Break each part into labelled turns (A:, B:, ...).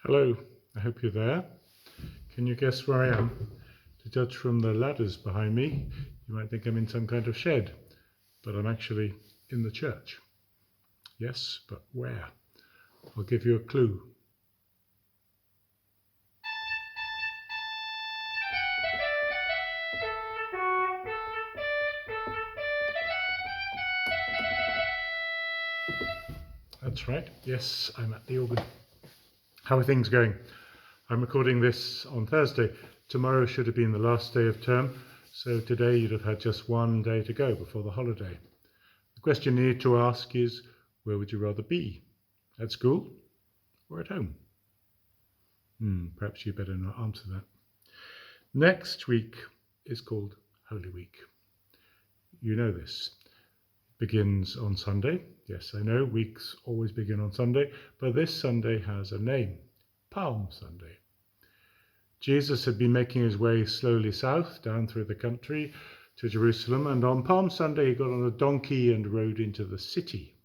A: Hello, I hope you're there. Can you guess where I am? To judge from the ladders behind me, you might think I'm in some kind of shed, but I'm actually in the church. Yes, but where? I'll give you a clue. That's right. Yes, I'm at the organ. How are things going? I'm recording this on Thursday. Tomorrow should have been the last day of term, so today you'd have had just one day to go before the holiday. The question you need to ask is, where would you rather be? At school or at home? Perhaps you better not answer that. Next week is called Holy Week. You know this. It begins on Sunday. Yes, I know, weeks always begin on Sunday, but this Sunday has a name, Palm Sunday. Jesus had been making his way slowly south, down through the country to Jerusalem, and on Palm Sunday he got on a donkey and rode into the city.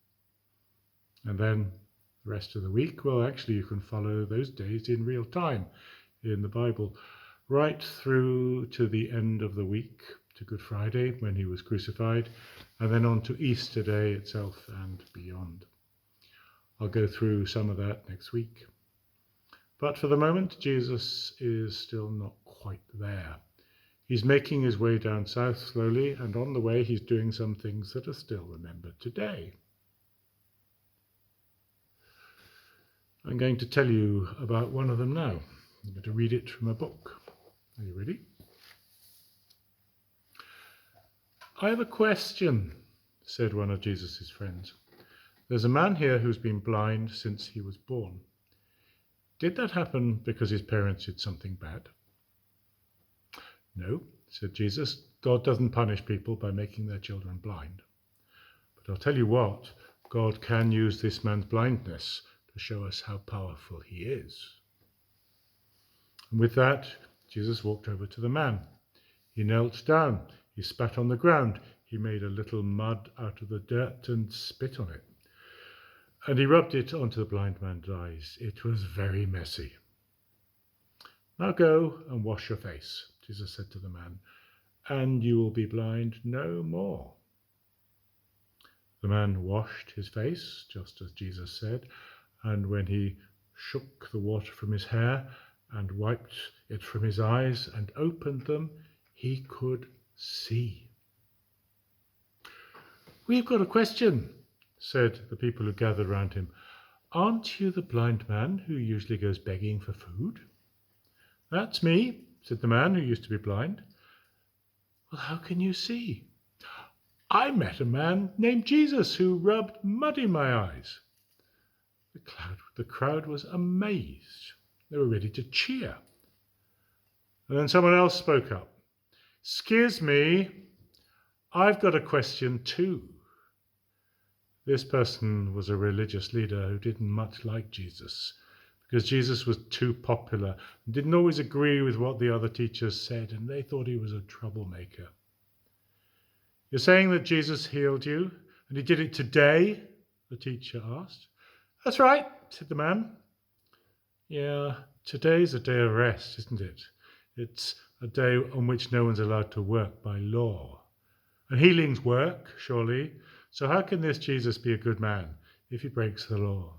A: And then the rest of the week, well, actually you can follow those days in real time in the Bible, right through to the end of the week, to Good Friday when he was crucified, and then on to Easter Day itself and beyond. I'll go through some of that next week. But for the moment, Jesus is still not quite there. He's making his way down south slowly, and on the way he's doing some things that are still remembered today. I'm going to tell you about one of them now. I'm going to read it from a book. Are you ready? I have a question, said one of Jesus' friends. There's a man here who's been blind since he was born. Did that happen because his parents did something bad? No, said Jesus. God doesn't punish people by making their children blind. But I'll tell you what, God can use this man's blindness to show us how powerful he is. And with that, Jesus walked over to the man. He knelt down, he spat on the ground, he made a little mud out of the dirt and spit on it. And he rubbed it onto the blind man's eyes. It was very messy. Now go and wash your face, Jesus said to the man, and you will be blind no more. The man washed his face, just as Jesus said, and when he shook the water from his hair and wiped it from his eyes and opened them, he could see. We've got a question, said the people who gathered round him. Aren't you the blind man who usually goes begging for food? That's me, said the man who used to be blind. Well, how can you see? I met a man named Jesus who rubbed mud in my eyes. The crowd was amazed. They were ready to cheer. And then someone else spoke up. Excuse me, I've got a question too. This person was a religious leader who didn't much like Jesus because Jesus was too popular and didn't always agree with what the other teachers said, and they thought he was a troublemaker. You're saying that Jesus healed you, and he did it today? The teacher asked. That's right, said the man. Yeah, today's a day of rest, isn't it? It's a day on which no one's allowed to work by law. And healing's work, surely. So how can this Jesus be a good man if he breaks the law?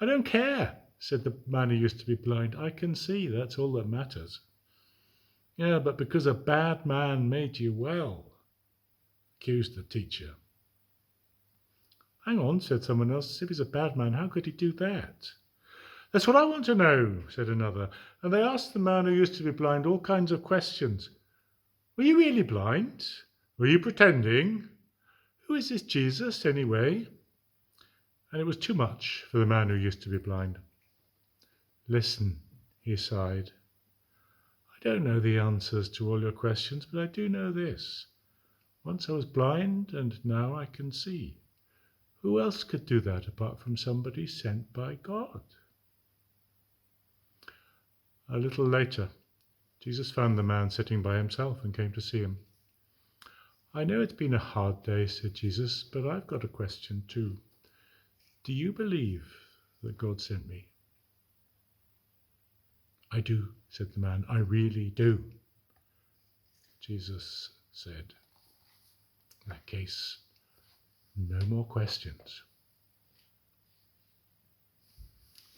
A: I don't care, said the man who used to be blind. I can see, that's all that matters. Yeah, but because a bad man made you well, accused the teacher. Hang on, said someone else. If he's a bad man, how could he do that? That's what I want to know, said another. And they asked the man who used to be blind all kinds of questions. Were you really blind? Were you pretending? Who is this Jesus, anyway? And it was too much for the man who used to be blind. Listen, he sighed. I don't know the answers to all your questions, but I do know this. Once I was blind, and now I can see. Who else could do that apart from somebody sent by God? A little later, Jesus found the man sitting by himself and came to see him. I know it's been a hard day, said Jesus, but I've got a question too. Do you believe that God sent me? I do, said the man. I really do. Jesus said, in that case, no more questions.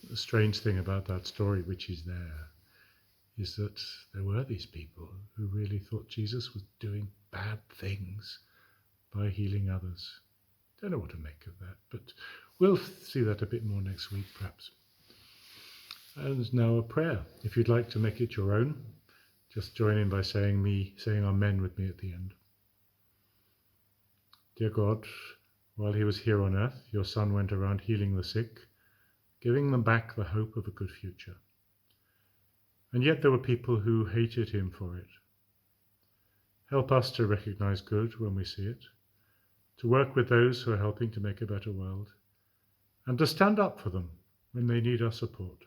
A: The strange thing about that story, which is there, is that there were these people who really thought Jesus was doing bad things by healing others. Don't know what to make of that, but we'll see that a bit more next week, perhaps. And now a prayer. If you'd like to make it your own, just join in by saying Amen with me at the end. Dear God, while he was here on earth, your Son went around healing the sick, giving them back the hope of a good future. And yet there were people who hated him for it. Help us to recognize good when we see it, to work with those who are helping to make a better world, and to stand up for them when they need our support.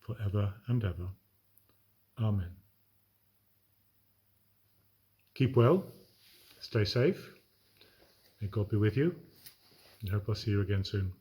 A: Forever and ever. Amen. Keep well, stay safe, may God be with you, and hope I'll see you again soon.